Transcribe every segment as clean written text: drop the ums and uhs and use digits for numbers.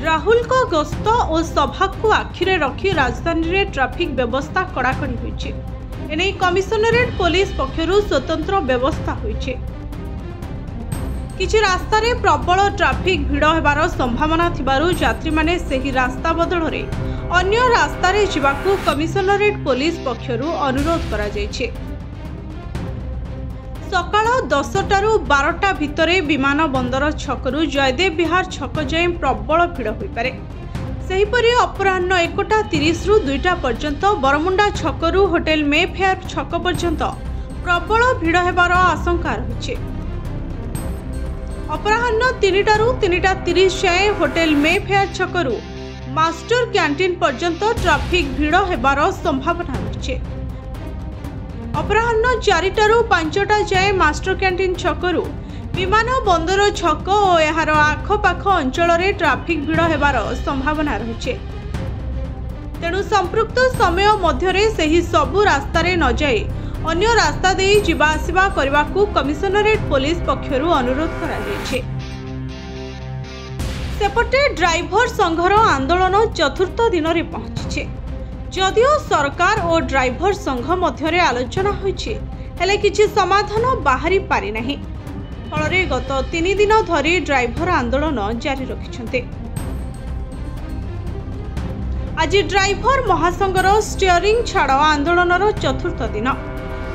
राहुल को गस्त और सभा को आखिरे रखी राजधानी रे ट्रैफिक व्यवस्था कड़ाकड़ी होइछे। एने कमिशनरेट पुलिस पक्षरु स्वतंत्र व्यवस्था होइछे। किछि रास्ता रे प्रबल ट्रैफिक भिड़ हेबार संभावना थिबारु यात्री माने सेही रास्ता बदल रे अन्य रास्ता रे जिबाकू कमिशनरेट पुलिस पक्षरु अनुरोध करा जायछे। सकाळ 10टारू 12टा भितरे विमान बंदर छकरू जयदेव विहार छक जाए प्रबल भिड़ होइपारे। सेहीपरि अपराह्न 1टा 30 रु 2टा पर्यंत बरमुंडा छकरू होटेल मे फेयर छक पर्यंत प्रबल भिड़ हेबार आशंका रहिछे। अपराह्न 3टारू 3टा 30 जाए होटेल मे फेयर छकरू मास्टर कैंटीन पर्यंत ट्रैफिक भिड़ हेबार संभावना रहिछे। अपराह्न 4टारू 5टा जाए मास्टर कैंटीन छकरू विमान बंदर छक और यार आखपाख अंचल रे ट्रैफिक भिड़ हेबार संभावना रहिछे। तेणु संपृक्त समय मध्यरे सेही सबु रास्ता रे न जाए अन्य रास्ता दे जिबा आसिबा करबाकू कमिशनरेट पुलिस पक्षरु अनुरोध करा जायछे। सेपटे ड्राइवर संघर आंदोलन चतुर्थ दिन रे पहुंचीछे। जदिओ सरकार और ड्राइवर संघ मध्यरे आलोचना होइछे हेले किछि समाधान बाहरी पारि नाही। फलरे गत 3 दिन धरी ड्राइवर आंदोलन जारी रखिछन्ते। आज ड्राइवर महासंघर स्टीयरिंग छाड़ आंदोलनर चतुर्थ दिन।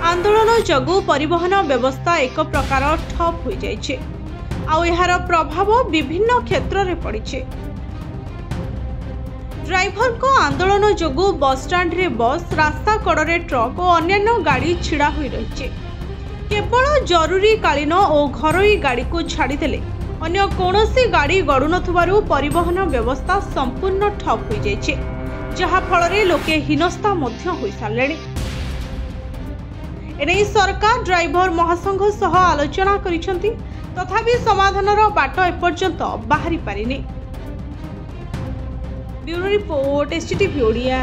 आंदोलन जगु परिवहन व्यवस्था एक प्रकार ठप हो जाइछे आ एहार प्रभाव विभिन्न क्षेत्र रे पड़िछे। ड्राइवर को आंदोलन जोगु बस स्टैंड रे बस, रास्ता कड़े ट्रक और अन्य गाड़ी छिड़ा हुई रही। केवल जरूरी कालीन और घरोई गाड़ी को छाड़ीदेले अन्य कौनसी गाड़ी गड़ु नथुबारु परिवहन व्यवस्था संपूर्ण ठप हो जाइछे, जहा फलरे लोके हिनस्ता मध्य होई सारलेनी। एने सरकार ड्राइवर महासंघ सह आलोचना करिसंती, तथापि समाधानर बाट एपर्यंत बाहरी पारिनी। Bureau report SCTV Odia.